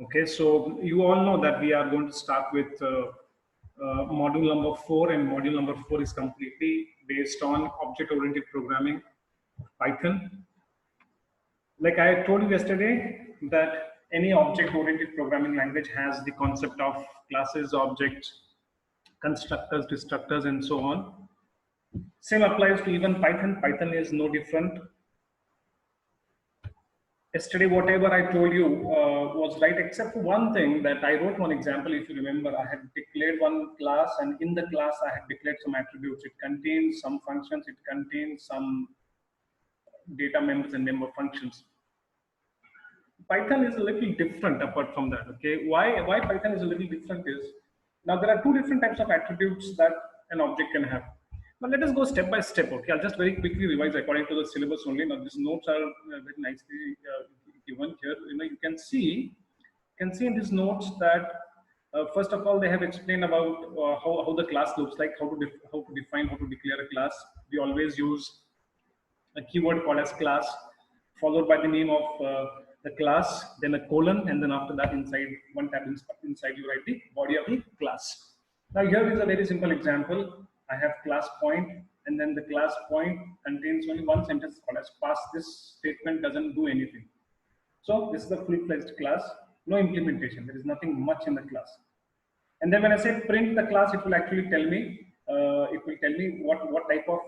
Okay, so you all know that we are going to start with module number 4, and module number 4 is completely based on object-oriented programming, Python. Like I told you yesterday, that any object-oriented programming language has the concept of classes, objects, constructors, destructors, and so on. Same applies to even Python. Python is no different. Yesterday, whatever I told you was right, except for one thing that I wrote one example. If you remember, I had declared one class, and in the class, I had declared some attributes. It contains some functions, it contains some data members and member functions. Python is a little different apart from that. Okay, why Python is a little different is now there are two different types of attributes that an object can have. Now let us go step by step. Okay, I'll just very quickly revise according to the syllabus only. Now these notes are very nicely given here. You can see in these notes that first of all they have explained about how the class looks like, how to define, how to declare a class. We always use a keyword called as class, followed by the name of the class, then a colon, and then after that inside one tab inside you write the body of the class. Now here is a very simple example. I have class point, and then the class point contains only one sentence called as pass. This statement doesn't do anything. So this is a full-fledged class, no implementation. There is nothing much in the class. And then when I say print the class, it will actually tell me what type of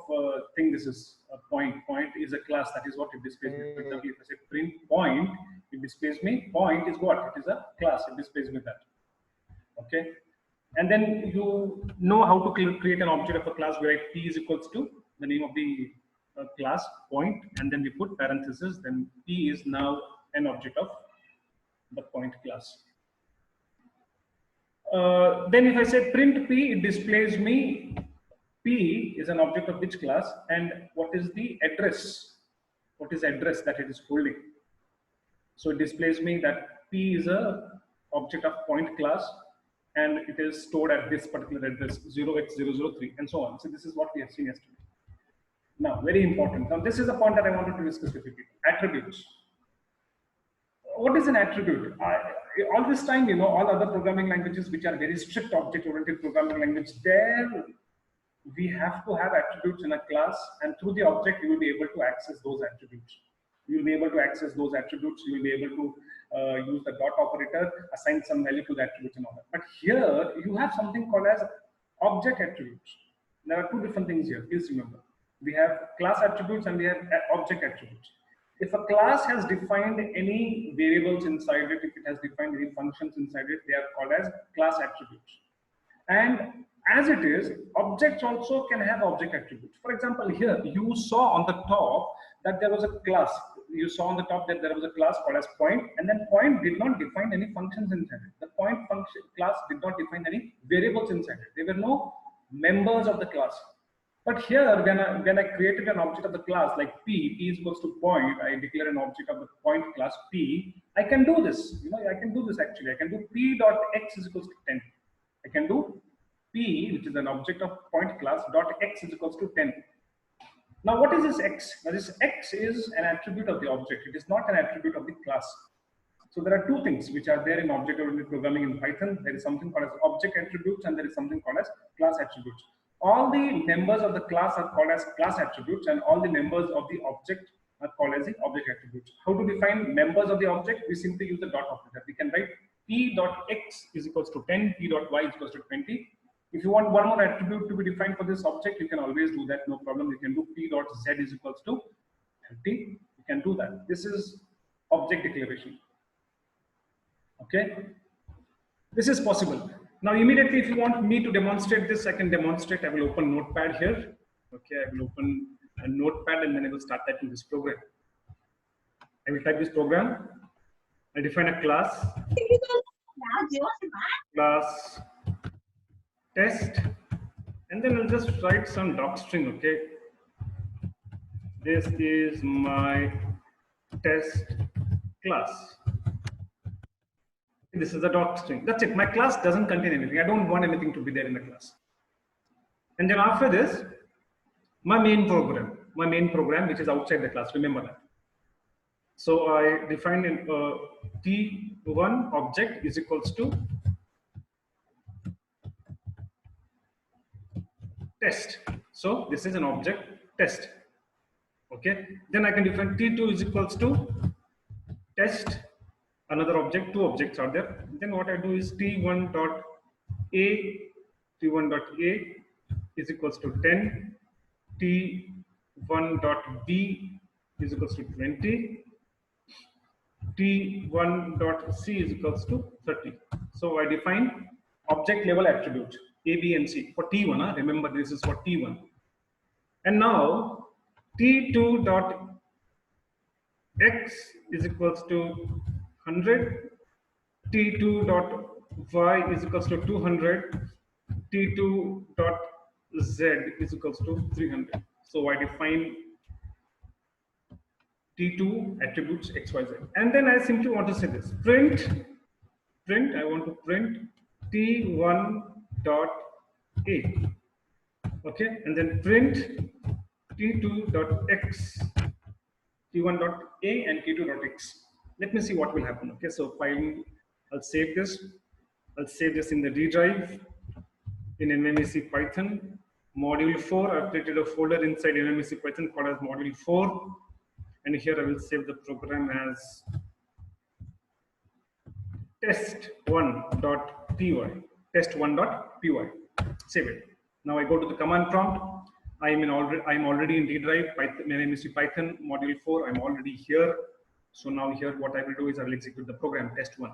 thing this is. A point is a class. That is what it displays me. For example, if I say print point, it displays me point is what? It is a class. It displays me that. Okay. And then you know how to create an object of a class. We write p is equals to the name of the class point, and then we put parentheses. Then p is now an object of the point class. Then if I say print p, it displays me p is an object of which class, and what is the address? What is address that it is holding? So it displays me that p is a object of point class, and it is stored at this particular address 0x003 and so on. So this is what we have seen yesterday. Now, very important. Now, this is the point that I wanted to discuss with you people. Attributes. What is an attribute? All this time, all other programming languages which are very strict object-oriented programming language, there we have to have attributes in a class, and through the object, you will be able to access those attributes. You will be able to access those attributes. You will be able to use the dot operator, assign some value to the attributes and all that. But here, you have something called as object attributes. There are two different things here. Please remember. We have class attributes and we have object attributes. If a class has defined any variables inside it, if it has defined any functions inside it, they are called as class attributes. And as it is, objects also can have object attributes. For example, here you saw on the top that there was a class. You saw on the top that there was a class called as point, and then point did not define any functions inside it. The point function class did not define any variables inside it. There were no members of the class. But here, when I created an object of the class like p is equals to point, I declare an object of the point class p. I can do this. I can do this actually. I can do p dot x is equals to 10. I can do p, which is an object of point class, dot x is equals to 10. Now, what is this x? Now, this x is an attribute of the object. It is not an attribute of the class. So there are two things which are there in object-oriented programming in Python. There is something called as object attributes, and there is something called as class attributes. All the members of the class are called as class attributes, and all the members of the object are called as the object attributes. How to define members of the object? We simply use the dot operator. We can write p dot x is equals to 10, p dot y is equals to 20. If you want one more attribute to be defined for this object, you can always do that, no problem. You can do p dot z is equals to 30. You can do that. This is object declaration. Okay, this is possible. Now, immediately, if you want me to demonstrate this, I can demonstrate. I will open Notepad here. Okay, I will open a Notepad, and then I will start typing this program. I will type this program. I define a class test, and then I'll just write some doc string. Okay, this is my test class. This is a doc string. That's it. My class doesn't contain anything. I don't want anything to be there in the class. And then after this, my main program, which is outside the class. Remember that. So I defined in T1 object is equals to test. So this is an object test. Okay. Then I can define T2 is equals to test, another object, two objects are there. Then what I do is T1 dot A, T1 dot A is equals to 10, T1 dot B is equals to 20, T1 dot C is equals to 30. So I define object level attributes A, B, and C for T1. Remember, this is for T1. And now T2 dot X is equals to 100, T2 dot Y is equals to 200, T2 dot Z is equals to 300. So I define T2 attributes X, Y, Z. And then I simply want to say this, print, I want to print T1 dot A. Okay, and then print T2 dot X, T1 dot A and T2 dot X. Let me see what will happen. Okay, so I'll save this. I'll save this in the D drive in MMEC Python. Module 4, I've created a folder inside MMEC Python called as module 4. And here I will save the program as test1.py, test1.py. Save it. Now I go to the command prompt. I'm already in D drive, MMEC Python module 4. I'm already here. So now here what I will do is I will execute the program test1.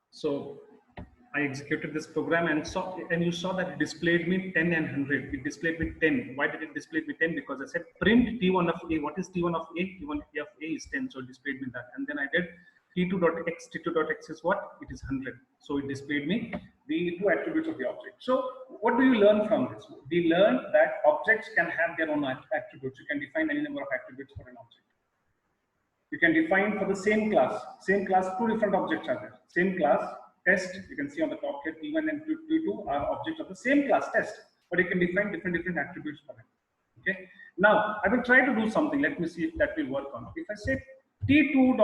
So I executed this program and you saw that it displayed me 10 and 100. It displayed me 10. Why did it display me 10? Because I said print T1 of A. What is T1 of A? T1 of A is 10. So it displayed me that. And then I did T2.x. T2.x is what? It is 100. So it displayed me the two attributes of the object. So what do you learn from this? We learned that objects can have their own attributes. You can define any number of attributes for an object. You can define for the same class, two different objects are there. Same class, test, you can see on the top here, T1 and T2 are objects of the same class, test, but you can define different attributes for them. Okay. Now, I will try to do something. Let me see if that will work on. If I say T2.A,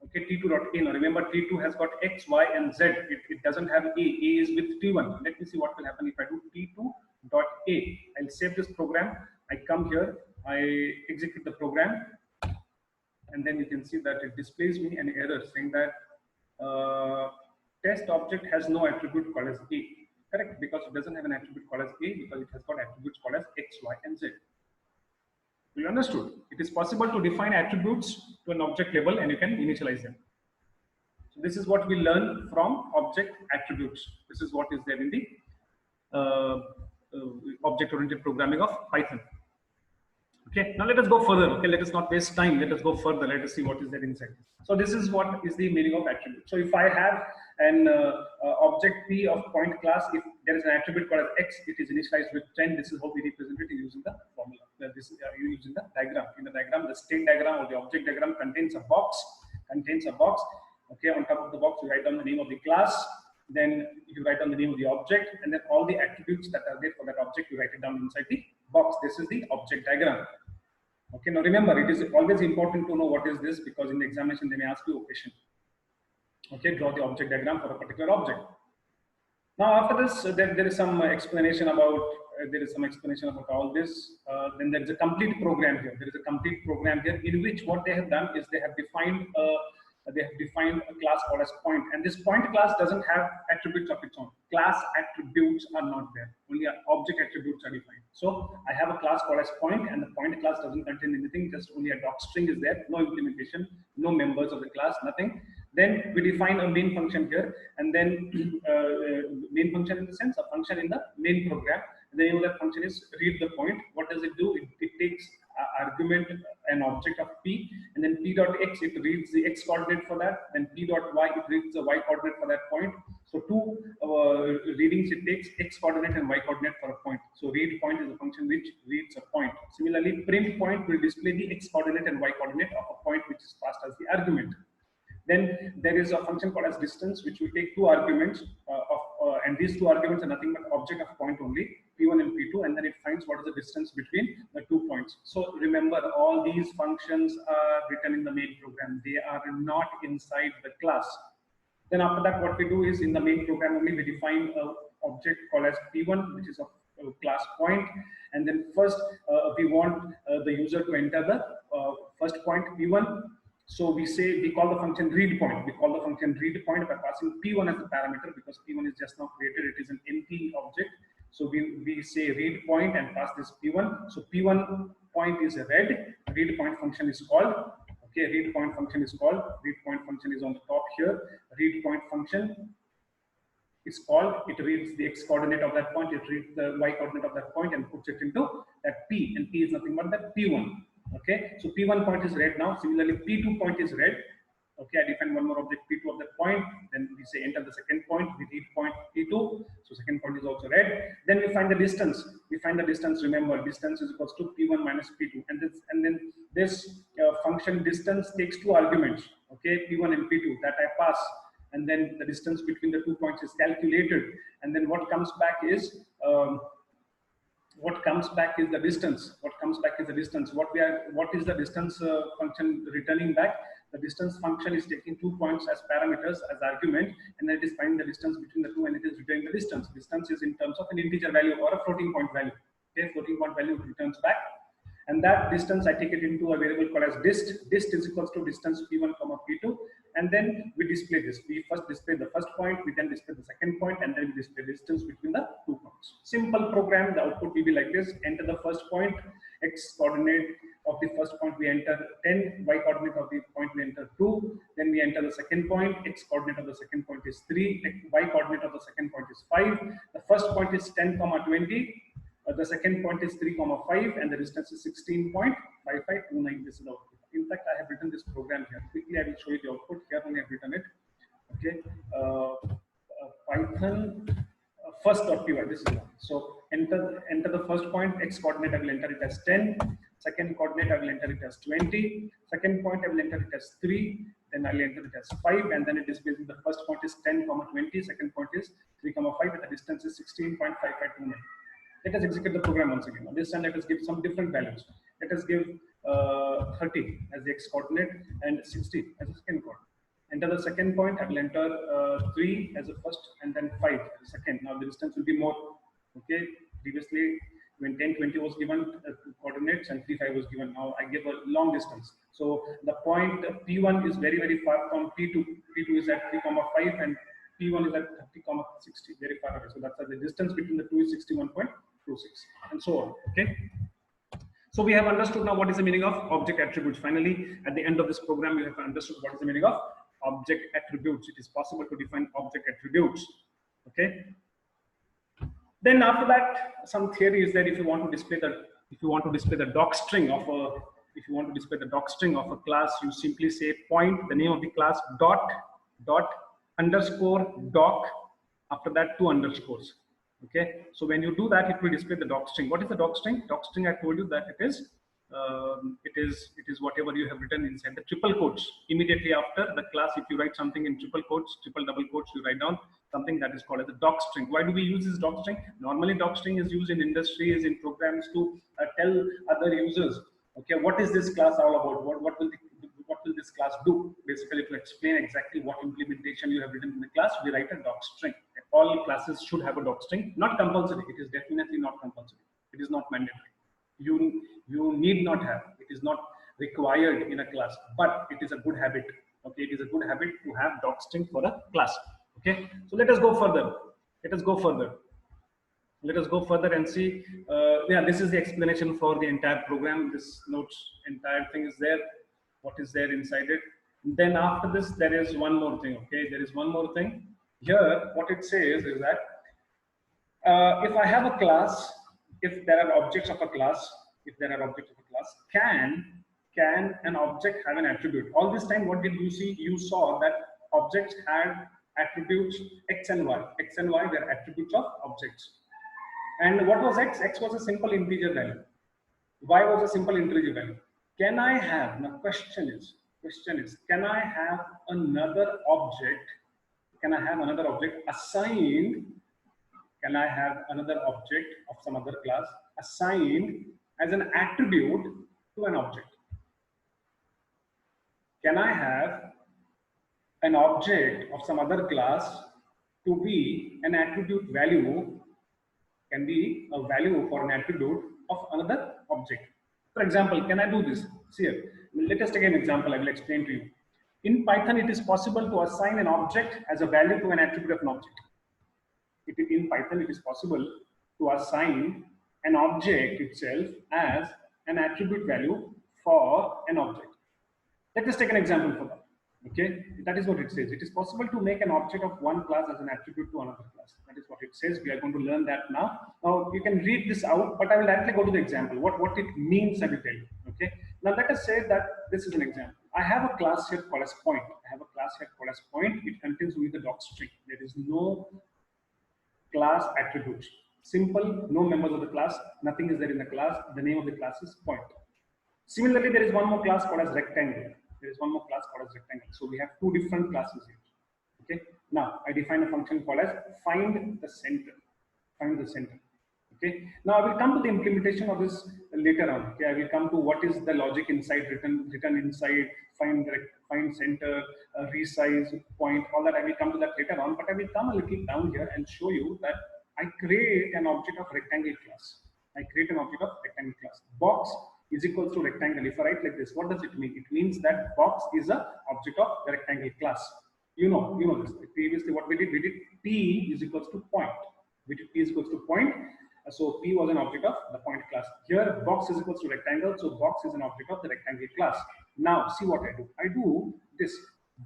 okay, T2.A, now remember T2 has got X, Y, and Z. It doesn't have A. A is with T1. Let me see what will happen if I do T2.A. I'll save this program. I come here, I execute the program, and then you can see that it displays me an error saying that test object has no attribute called as A. Correct? Because it doesn't have an attribute called as A, because it has got attributes called as X, Y, and Z. You understood? It is possible to define attributes to an object level and you can initialize them. So this is what we learn from object attributes. This is what is there in the object-oriented programming of Python. Okay, now let us go further. Okay, let us not waste time. Let us go further. Let us see what is there inside. So this is what is the meaning of attribute. So if I have an object P of point class, if there is an attribute called as X, it is initialized with 10. This is how we represent it using the formula. This is using the diagram. In the diagram, the state diagram or the object diagram contains a box. Okay, on top of the box, you write down the name of the class. Then you write down the name of the object, and then all the attributes that are there for that object, you write it down inside the box. This is the object diagram. Okay, now remember, it is always important to know what is this, because in the examination they may ask you a question. Okay, draw the object diagram for a particular object. Now after this, there is some explanation about all this. Then there is a complete program here. There is a complete program here in which what they have done is they have defined a class called as point, and this point class doesn't have attributes of its own. Class attributes are not there, only object attributes are defined. So I have a class called as point, and the point class doesn't contain anything, just only a doc string is there, no implementation, no members of the class, nothing. Then we define a main function here, and then main function in the sense a function in the main program. The name of that function is read the point. What does it do? It takes argument an object of P, and then P dot X, it reads the X coordinate for that, then P dot Y, it reads the Y coordinate for that point. So two readings, it takes X coordinate and Y coordinate for a point. So read point is a function which reads a point. Similarly, print point will display the X coordinate and Y coordinate of a point which is passed as the argument. Then there is a function called as distance, which will take two arguments of and these two arguments are nothing but object of point only, P1 and P2, and then it finds what is the distance between the 2 points. So remember, all these functions are written in the main program. They are not inside the class. Then after that, what we do is in the main program only, we define an object called as P1, which is a class point. And then first, we want the user to enter the first point P1. So we call the function read point. We call the function read point by passing P1 as the parameter, because P1 is just now created. It is an empty object. So we say read point and pass this P1. So P1 point is read. Read point function is called. Okay, read point function is called. Read point function is on the top here. Read point function is called. It reads the x coordinate of that point. It reads the y coordinate of that point and puts it into that P. And P is nothing but that P1. Okay, so P1 point is read now. Similarly, P2 point is read. Okay, I define one more object P2 of that point. Then we say enter the second point. We read point P2. So second point is also read. Then we find the distance. We find the distance. Remember, distance is equals to P1 minus P2. And then this function distance takes two arguments. Okay, P1 and P2 that I pass. And then the distance between the 2 points is calculated. And then what comes back is the distance. What comes back is the distance. What is the distance function returning back? The distance function is taking 2 points as parameters, as argument, and then it is finding the distance between the two, and it is returning the distance. Distance is in terms of an integer value or a floating point value. Okay, floating point value returns back. And that distance, I take it into a variable called as dist. Dist is equals to distance P1 comma P2. And then we display this. We first display the first point, we then display the second point, and then we display the distance between the 2 points. Simple program. The output will be like this. Enter the first point, x coordinate of the first point we enter 10, y coordinate of the point we enter 2. Then we enter the second point, x coordinate of the second point is 3, y coordinate of the second point is 5. The first point is 10 comma 20. The second point is 3 comma 5, and the distance is 16.5529. This is the output. In fact, I have written this program here. Quickly, I will show you the output. Here only I have written it. Okay, Python first.py. This is one. So enter the first point. X coordinate I will enter it as 10. Second coordinate I will enter it as 20. Second point I will enter it as 3. Then I will enter it as 5, and then it displays the first point is 10 comma 20. Second point is 3 comma 5, and the distance is 16.5529. Let us execute the program once again. Now this time let us give some different values. Let us give 30 as the x coordinate and 60 as the second coordinate. Enter the second point. I will enter 3 as the first, and then 5 as the second. Now the distance will be more. Okay. Previously, when 10, 20 was given coordinates and 3, 5 was given. Now I give a long distance. So the point P1 is very, very far from P2. P2 is at 3 comma 5, and P1 is at 30 comma 60, very far away. So that's the distance between the two is 61.26, and so on. Okay. So we have understood now what is the meaning of object attributes. Finally, at the end of this program, you have understood what is the meaning of object attributes. It is possible to define object attributes. Okay. Then after that, some theory is that if you want to display the doc string of a class, you simply say point the name of the class dot underscore doc, after that 2 underscores. Okay, so when you do that, it will display the doc string. What is the doc string? Doc string, I told you that it is whatever you have written inside the triple quotes. Immediately after the class, if you write something in triple quotes, triple double quotes, you write down something that is called as a doc string. Why do we use this doc string? Normally, doc string is used in industries, in programs to tell other users, okay, what is this class all about? What will this class do? Basically, to explain exactly what implementation you have written in the class, we write a doc string. All classes should have a doc string. Not compulsory. It is definitely not compulsory. It is not mandatory. You need not have. It is not required in a class, but it is a good habit. Okay, it is a good habit to have doc string for a class. Okay, so let us go further. Let us go further and see. Yeah, this is the explanation for the entire program. This notes entire thing is there. What is there inside it? Then after this, there is one more thing. Okay, there is one more thing. Here, what it says is that if I have a class, if there are objects of a class, can an object have an attribute? All this time, what did you see? You saw that objects had attributes x and y. X and y were attributes of objects. And what was x? X was a simple integer value. Y was a simple integer value. Can I have, now question is, can I have another object can I have another object assigned? Can I have another object of some other class assigned as an attribute to an object? Can I have an object of some other class to be an attribute value, can be a value for an attribute of another object? For example, can I do this? See here, let us take an example. I will explain to you. In Python, it is possible to assign an object as a value to an attribute of an object. In Python, it is possible to assign an object itself as an attribute value for an object. Let us take an example for that. Okay, that is what it says. It is possible to make an object of one class as an attribute to another class. That is what it says. We are going to learn that now. Now you can read this out, but I will directly go to the example. What it means, I will tell you. Okay. Now let us say that this is an example. I have a class here called as point. I have a class here called as point. It contains only the doc string. There is no class attributes. Simple, no members of the class. Nothing is there in the class. The name of the class is point. Similarly, there is one more class called as rectangle. There is one more class called as rectangle. So we have two different classes here. Okay. Now I define a function called as find the center. Find the center. Okay. Now I will come to the implementation of this later on. Okay. I will come to what is the logic inside written inside find center, resize point. All that I will come to that later on. But I will come a little down here and show you that I create an object of rectangle class. I create an object of rectangle class. Box is equals to rectangle. If I write like this, what does it mean? It means that box is a object of the rectangle class. You know this. Previously, what we did P is equals to point. We did P is equals to point. So P was an object of the point class. Here, box is equals to rectangle. So box is an object of the rectangle class. Now, see what I do. I do this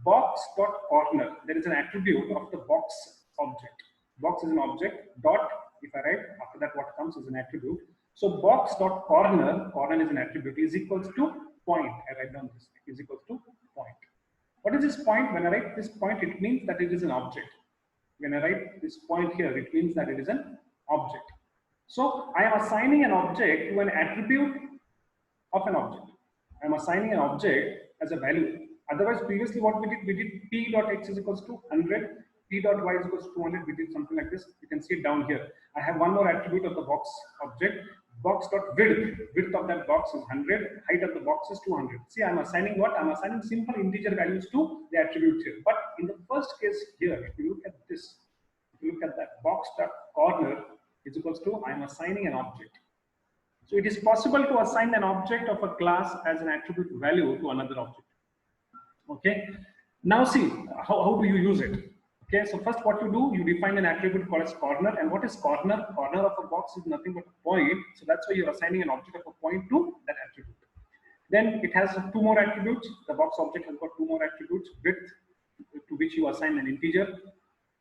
box dot corner. There is an attribute of the box object. Box is an object. Dot. If I write after that, what comes is an attribute. So box dot corner is an attribute, is equals to point. I write down this is equals to point. What is this point? When I write this point, it means that it is an object. When I write this point here, it means that it is an object. So I am assigning an object to an attribute of an object. I am assigning an object as a value. Otherwise, previously what we did p dot x is equals to 100. P dot y is equals to 200. We did something like this. You can see it down here. I have one more attribute of the box object. Box dot width. Width of that box is 100. Height of the box is 200. See, I'm assigning what? I'm assigning simple integer values to the attribute here. But in the first case here, if you look at this, if you look at that box dot corner is equals to, I'm assigning an object. So it is possible to assign an object of a class as an attribute value to another object. Okay. Now see, how do you use it? Okay, so first what you do, you define an attribute called as corner. And what is corner? Corner of a box is nothing but a point. So that's why you're assigning an object of a point to that attribute. Then it has two more attributes. The box object has got two more attributes. Width, to which you assign an integer.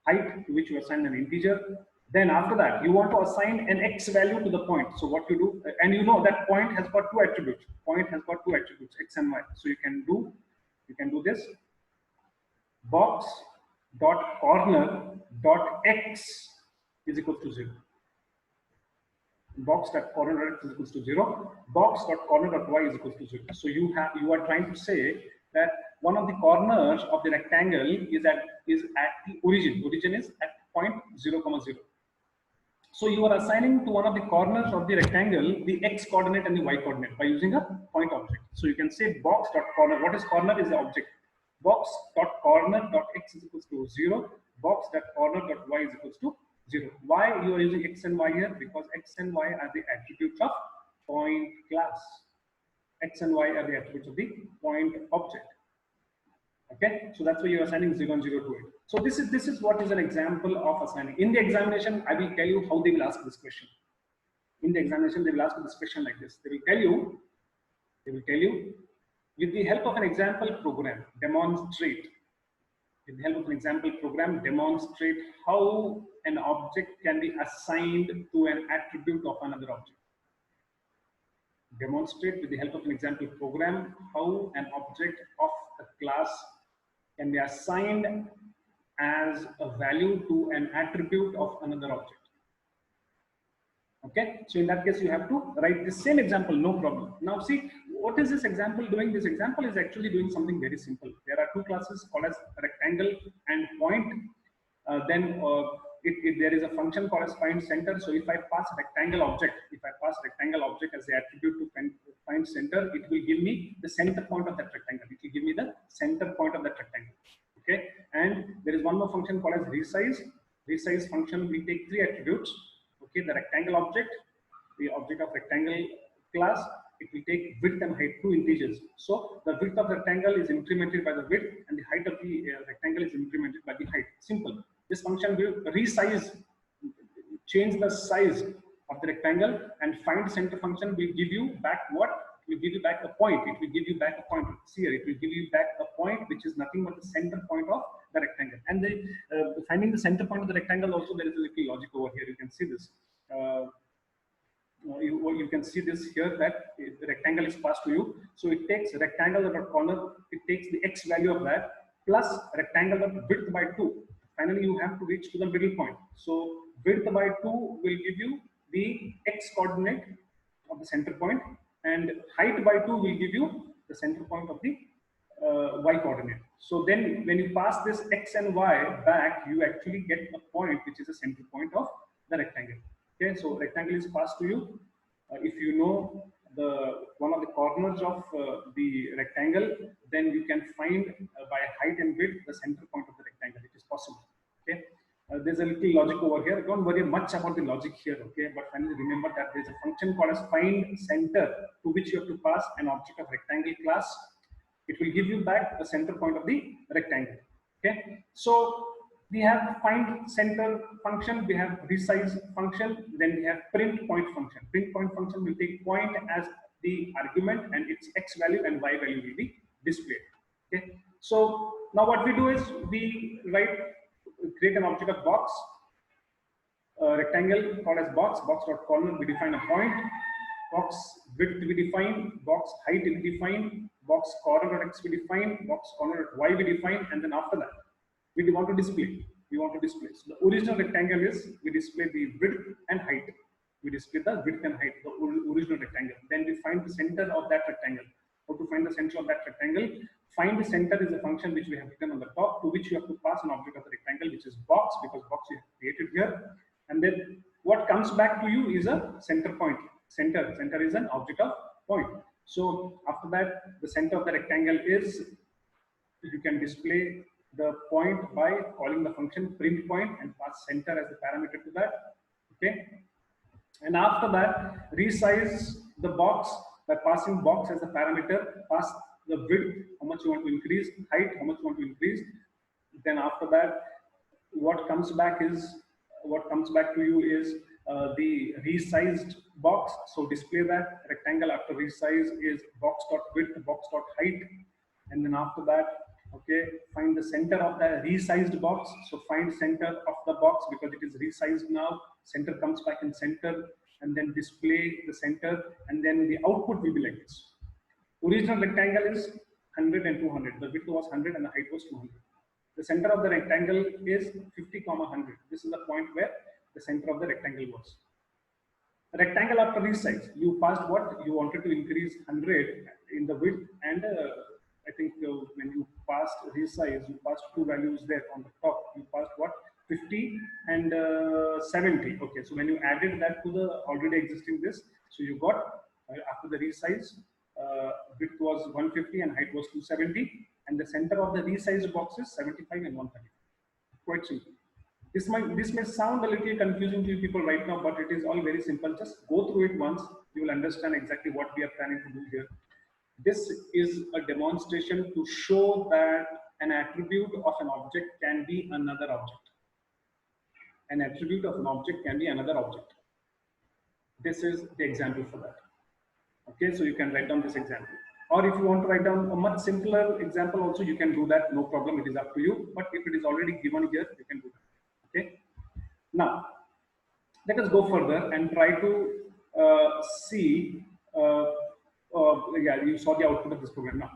Height, to which you assign an integer. Then after that, you want to assign an x value to the point. So what you do, and you know that point has got two attributes. Point has got two attributes, x and y. So you can do this. Box dot corner dot x is equal to 0. Box dot corner dot x is equal to 0. Box dot corner dot y is equal to 0. So you are trying to say that one of the corners of the rectangle is at the origin. Origin is at point 0, 0. So you are assigning to one of the corners of the rectangle the x coordinate and the y coordinate by using a point object. So you can say box dot corner. What is corner? Is the object. Box dot corner dot x is equals to 0. Box dot corner dot y is equals to 0. Why you are using x and y here? Because x and y are the attributes of point class. X and y are the attributes of the point object. Okay, so that's why you are assigning 0 and 0 to it. So this is what is an example of assigning. In the examination, I will tell you how they will ask this question. In the examination, they will ask this question like this. They will tell you, with the help of an example program, demonstrate. With the help of an example program, demonstrate how an object can be assigned to an attribute of another object. Demonstrate with the help of an example program how an object of a class can be assigned as a value to an attribute of another object. Okay, so in that case, you have to write the same example, no problem. Now see, what is this example doing? This example is actually doing something very simple. There are two classes called as rectangle and point. there is a function called as find center. So if I pass rectangle object, as the attribute to find center, it will give me the center point of that rectangle. It will give me the center point of that rectangle. Okay, and there is one more function called as resize. Resize function will take three attributes. Okay, the rectangle object, the object of rectangle class, it will take width and height, two integers. So the width of the rectangle is incremented by the width, and the height of the rectangle is incremented by the height. Simple. This function will resize, change the size of the rectangle, and find center function will give you back what? It will give you back a point. It will give you back a point. See here, it will give you back a point which is nothing but the center point of the rectangle. And finding the center point of the rectangle also, there is a little logic over here. You can see this. You can see this here, that the rectangle is passed to you. So it takes rectangle at a corner, it takes the x value of that plus rectangle of width by 2. Finally, you have to reach to the middle point. So width by 2 will give you the x coordinate of the center point, and height by 2 will give you the center point of the y coordinate. So then when you pass this x and y back, you actually get a point which is the center point of the rectangle. Okay, so rectangle is passed to you. If you know one of the corners of the rectangle, then you can find by height and width the center point of the rectangle. It is possible. Okay, there's a little logic over here. Don't worry much about the logic here. Okay, but finally remember that there's a function called as find center, to which you have to pass an object of rectangle class. It will give you back the center point of the rectangle. Okay, so we have find center function, we have resize function, then we have print point function. Print point function will take point as the argument, and its x value and y value will be displayed. Okay, so now what we do is we create an object of box, rectangle called as box dot corner. We define a point, box width we define, box height we define, box corner dot x we define, box corner dot y we define, and then after that we want to display. So the original rectangle is, we display the width and height. We display the width and height, the original rectangle. Then we find the center of that rectangle. How to find the center of that rectangle? Find the center is a function which we have written on the top, to which you have to pass an object of the rectangle, which is box, because box is created here. And then what comes back to you is a center point. Center is an object of point. So after that, the center of the rectangle is, you can display the point by calling the function print point and pass center as the parameter to that. Okay, and after that, resize the box by passing box as a parameter. Pass the width, how much you want to increase, height, how much you want to increase. Then after that, what comes back to you is the resized box. So display that rectangle after resize is box dot width, box dot height, and then after that, okay, find the center of the resized box. So find center of the box because it is resized now. Center comes back in center, and then display the center, and then the output will be like this. Original rectangle is 100 and 200. The width was 100 and the height was 200. The center of the rectangle is 50, 100. This is the point where the center of the rectangle was. Rectangle after resize, you passed what? You wanted to increase 100 in the width, and I think when you passed resize, you passed two values there on the top. You passed what? 50 and 70. Okay, so when you added that to the already existing this, so you got after the resize, width was 150 and height was 270, and the center of the resized box is 75 and 130. Quite simple. This may sound a little confusing to you people right now, but it is all very simple. Just go through it once. You will understand exactly what we are planning to do here. This is a demonstration to show that an attribute of an object can be another object. An attribute of an object can be another object. This is the example for that. Okay, so you can write down this example. Or if you want to write down a much simpler example also, you can do that, no problem, it is up to you. But if it is already given here, you can do that. Okay. Now, let us go further and try to see. Yeah, you saw the output of this program now.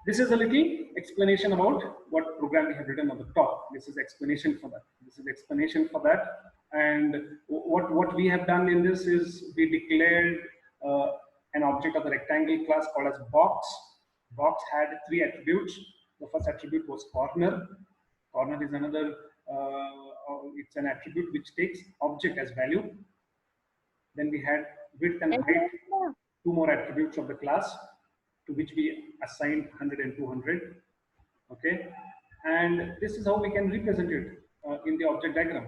This is a little explanation about what program we have written on the top. This is explanation for that. And what we have done in this is we declared an object of the rectangle class called as box. Box had three attributes. The first attribute was corner. Corner is another It's an attribute which takes object as value. Then we had width and height, two more attributes of the class to which we assigned 100 and 200. Okay, and this is how we can represent it in the object diagram.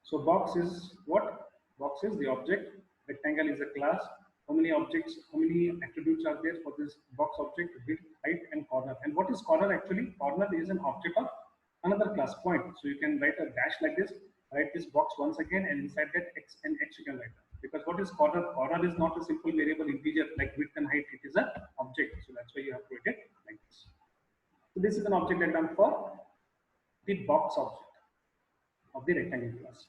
So box is what? Box is the object, rectangle is a class. How many objects, how many attributes are there for this box object? Width, height, and corner. And what is corner actually? Corner is an object of another class, point. So you can write a dash like this, write this box once again, and inside that x and x you can write that. Because what is corner? Corner is not a simple variable integer like width and height, it is an object. So that's why you have to write it like this. So this is an object diagram for the box object of the rectangle class.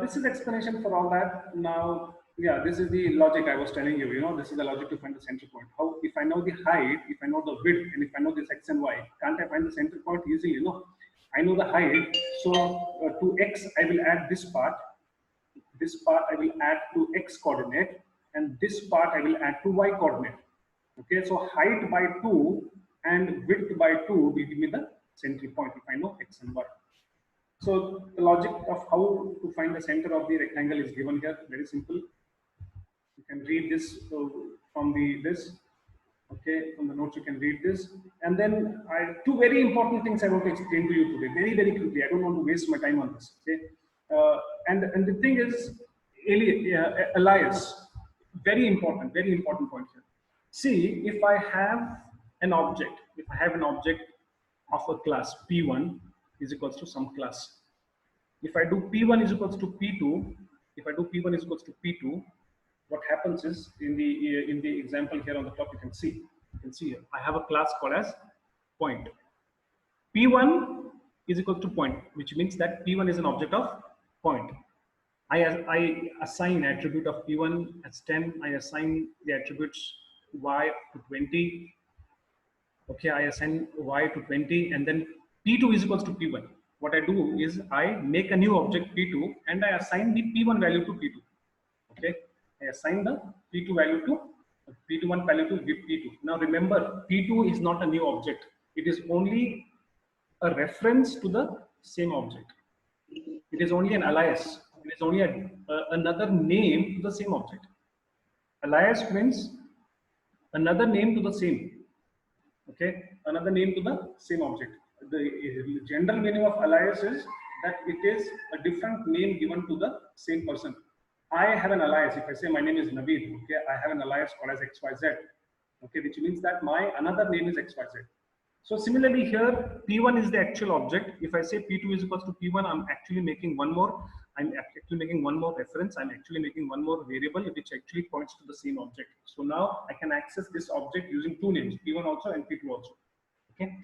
This is explanation for all that. Now, yeah, this is the logic I was telling you. You know, this is the logic to find the center point. How, if I know the height, if I know the width, and if I know this x and y, can't I find the center point easily? You know, I know the height, so to x I will add this part. This part I will add to x coordinate, and this part I will add to y coordinate. Okay, so height by 2 and width by 2 will give me the center point if I know x and y. So the logic of how to find the center of the rectangle is given here. Very simple. You can read this from this. Okay, from the notes you can read this. And then two very important things I want to explain to you today, very, very quickly. I don't want to waste my time on this. Okay, and the thing is, alias, very important point here. See, if I have an object, of a class P1 is equals to some class. If I do P1 is equals to P2, what happens is in the example here on the top you can see here, I have a class called as point. P1 is equal to point, which means that P1 is an object of point. I assign attribute of P1 as 10. I assign the attributes y to 20. Okay, I assign y to 20, and then P2 is equals to P1. What I do is I make a new object P2 and I assign the P1 value to P2. Okay, I assign the P2 value to P1 value to P2. Now remember, P2 is not a new object. It is only a reference to the same object. It is only an alias. It is only another name to the same object. Alias means another name to the same. Okay, another name to the same object. The general meaning of alias is that it is a different name given to the same person. I have an alias. If I say my name is Naveed, okay, I have an alias called as XYZ. Okay, which means that my another name is XYZ. So similarly here, P1 is the actual object. If I say P2 is equals to P1, I'm actually making one more reference. I'm actually making one more variable which actually points to the same object. So now I can access this object using two names, P1 also and P2 also. Okay.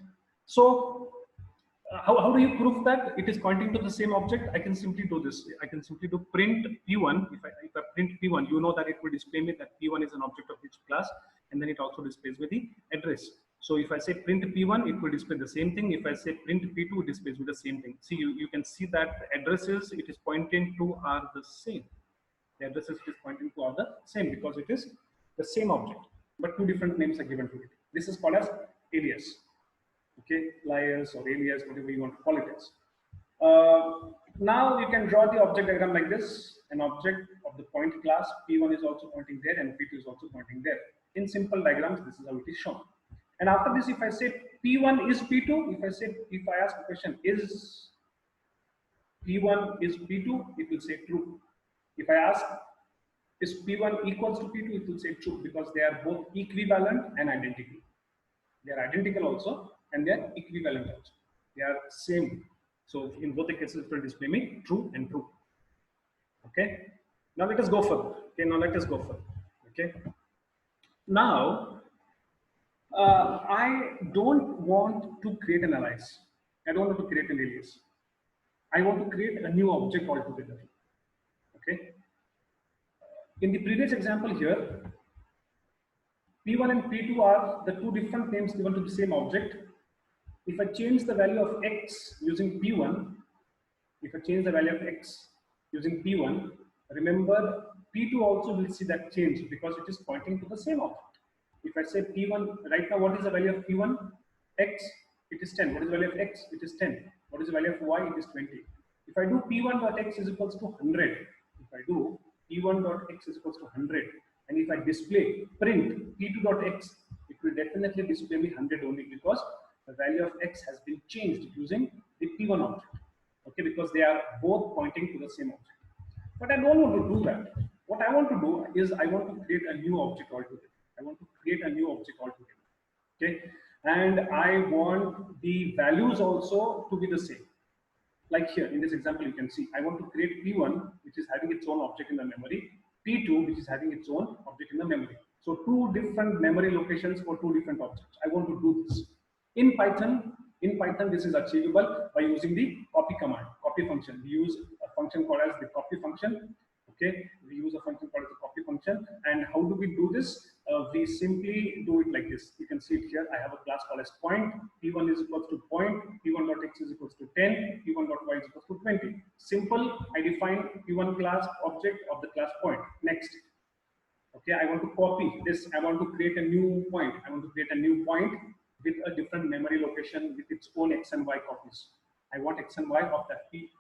So how do you prove that it is pointing to the same object? I can simply do this. I can simply do print P1. If I print P1, you know that it will display me that P1 is an object of which class, and then it also displays me the address. So if I say print P1, it will display the same thing. If I say print P2, it displays me the same thing. See, you can see that the addresses it is pointing to are the same. The addresses it is pointing to are the same because it is the same object, but two different names are given to it. This is called as alias. Okay, alias or alias, whatever you want to call it as. Now you can draw the object diagram like this. An object of the point class, P1 is also pointing there and P2 is also pointing there. In simple diagrams, this is how it is shown. And after this, if I say P1 is P2, if I ask the question, is P1 is P2, it will say true. If I ask, is P1 equals to P2, it will say true because they are both equivalent and identical. They are identical also and they are equivalent also. They are same. So in both the cases, it will display me true and true. Okay. Now let us go further. Okay. Now, I don't want to create an alias. I don't want to create an alias. I want to create a new object altogether. Okay. In the previous example here, P1 and P2 are the two different names given to the same object. If I change the value of x using P1, remember P2 also will see that change because it is pointing to the same object. If I say P1, right now what is the value of P1? X, it is 10. What is the value of X? It is 10. What is the value of y? It is 20. If I do p1.x is equals to 100, if I do p1.x is equals to 100, and if I display print p2.x, it will definitely display me 100 only, because the value of x has been changed using the p1 object. Okay, because they are both pointing to the same object. But I don't want to do that. What I want to do is I want to create a new object altogether. I want to create a new object altogether. Okay, and I want the values also to be the same. Like here in this example, you can see I want to create P1, which is having its own object in the memory, P2, which is having its own object in the memory. So two different memory locations for two different objects. I want to do this in Python. In Python, this is achievable by using the copy command, copy function. We use a function called as the copy function. Okay, we use a function called the copy function. And how do we do this? We simply do it like this. You can see it here. I have a class called as point. P1 is equals to point. P1.x is equals to 10. P1.y is equals to 20. Simple. I define P1 class object of the class point. Next. Okay, I want to copy this. I want to create a new point. I want to create a new point with a different memory location with its own x and y copies. I want x and y of that P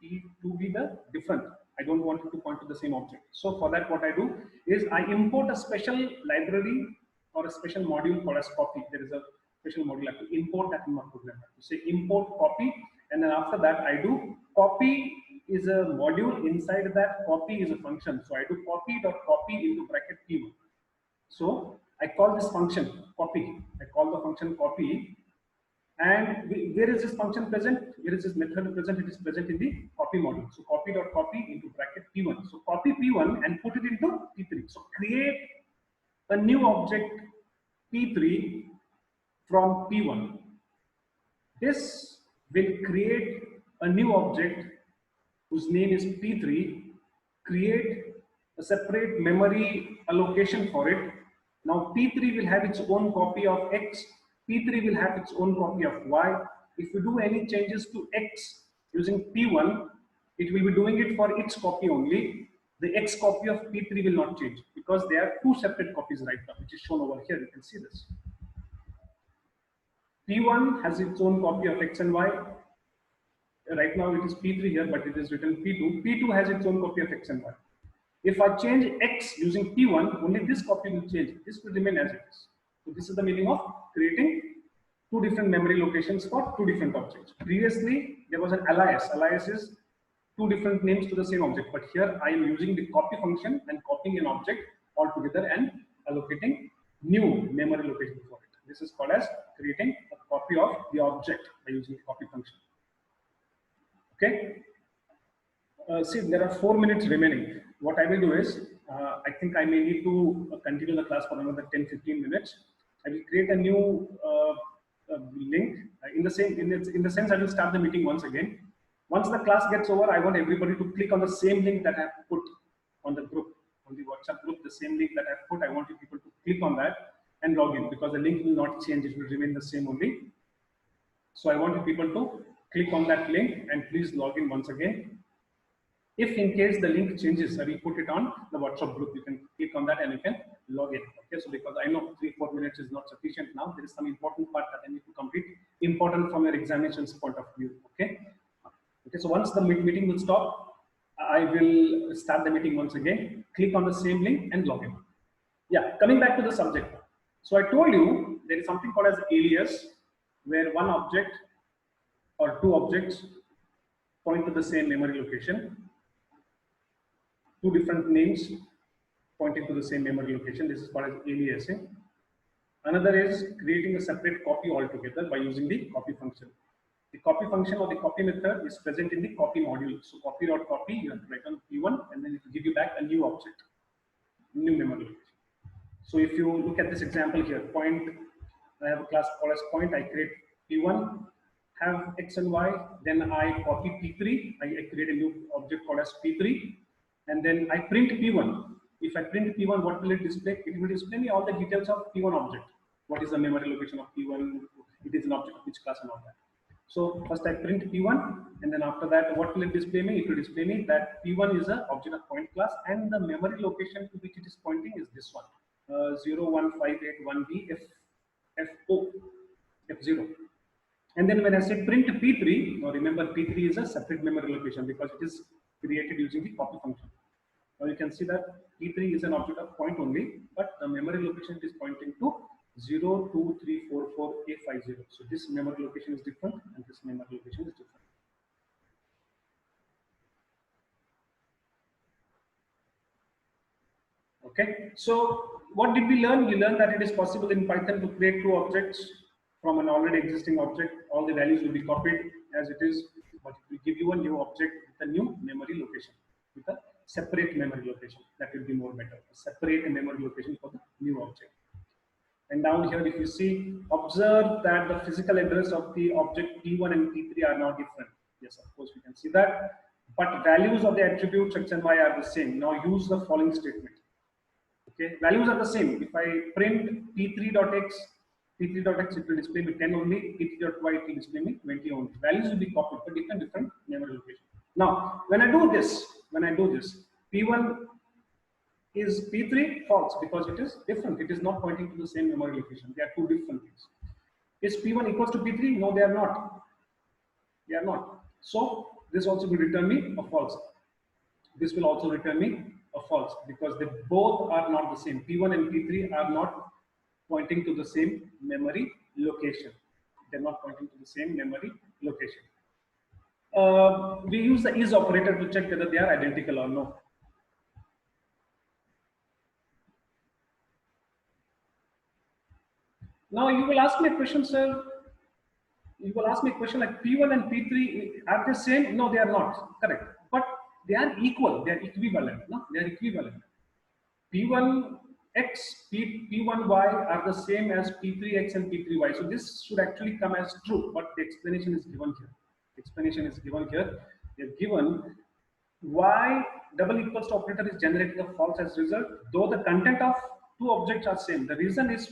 to be the different. I don't want it to point to the same object. So for that, what I do is I import a special library or a special module called as copy. There is a special module I have to import that in my program. I have to say import copy, and then after that I do copy is a module. Inside that copy is a function. So I do copy.copy into bracket P1. So I call this function copy. I call the function copy. And where is this function present? Where is this method present? It is present in the copy module. So copy.copy into bracket P1. So copy P1 and put it into P3. So create a new object P3 from P1. This will create a new object whose name is P3, create a separate memory allocation for it. Now P3 will have its own copy of X, P3 will have its own copy of Y. If you do any changes to X using P1, it will be doing it for its copy only. The X copy of P3 will not change because they are two separate copies right now, which is shown over here. You can see this. P1 has its own copy of X and Y. Right now it is P3 here, but it is written P2. P2 has its own copy of X and Y. If I change X using P1, only this copy will change. This will remain as it is. So this is the meaning of creating two different memory locations for two different objects. Previously, there was an alias. Alias is two different names to the same object. But here I am using the copy function and copying an object altogether and allocating new memory location for it. This is called as creating a copy of the object by using the copy function. Okay. See, there are 4 minutes remaining. What I will do is, I think I may need to continue the class for another 10-15 minutes. I will create a new link in the sense I will start the meeting once again. Once the class gets over, I want everybody to click on the same link that I have put on the group, on the WhatsApp group, the same link that I have put. I want you people to click on that and log in, because the link will not change. It will remain the same only. So I want you people to click on that link and please log in once again. If in case the link changes, I will put it on the WhatsApp group. You can click on that and you can log in. Okay, so because I know 3-4 minutes is not sufficient now, there is some important part that I need to complete, important from your examinations point of view. Okay. Okay, so once the meeting will stop, I will start the meeting once again. Click on the same link and log in. Yeah, coming back to the subject. So I told you there is something called as alias, where one object or two objects point to the same memory location. Two different names pointing to the same memory location. This is called as aliasing. Another is creating a separate copy altogether by using the copy function. The copy function or the copy method is present in the copy module. So copy.copy, you have to write on P1 and then it will give you back a new object, new memory location. So if you look at this example here, point, I have a class called as point, I create P1, have X and Y, then I copy P3, I create a new object called as P3, and then I print P1. If I print P1, what will it display? It will display me all the details of P1 object. What is the memory location of P1? It is an object of which class and all that. So first I print P1, and then after that, what will it display me? It will display me that P1 is an object of point class, and the memory location to which it is pointing is this one, 01581B F0. And then when I say print P3, now remember P3 is a separate memory location because it is created using the copy function. Now you can see that P3 is an object of point only, but the memory location is pointing to 02344A50. So this memory location is different and this memory location is different. Okay, so what did we learn? We learned that it is possible in Python to create two objects from an already existing object. All the values will be copied as it is, but it will give you a new object with a new memory location, with a separate memory location. That will be more better. A separate memory location for the new object. And down here, if you see, observe that the physical address of the object P1 and P3 are now different. Yes, of course, we can see that. But values of the attributes X and Y are the same. Now use the following statement. Okay, values are the same. If I print p3.x, p3.x it will display me 10 only, p3.y it will display me 20 only. Values will be copied for different memory location. Now, when I do this, p1 is p3 false because it is different. It is not pointing to the same memory location. They are two different things. Is p1 equals to p3? No, they are not. They are not. So this also will return me a false. This will also return me a false because they both are not the same. P1 and P3 are not pointing to the same memory location. They're not pointing to the same memory location. We use the is operator to check whether they are identical or no. Now you will ask me a question, sir. You will ask me a question like P1 and P3 are the same? No, they are not. Correct. But they are equal. They are equivalent. No, they are equivalent. P1x, P1y are the same as P3x and P3y. So this should actually come as true, but the explanation is given here. The explanation is given here. They are given y double equals to operator is generating a false as result, though the content of two objects are same. The reason is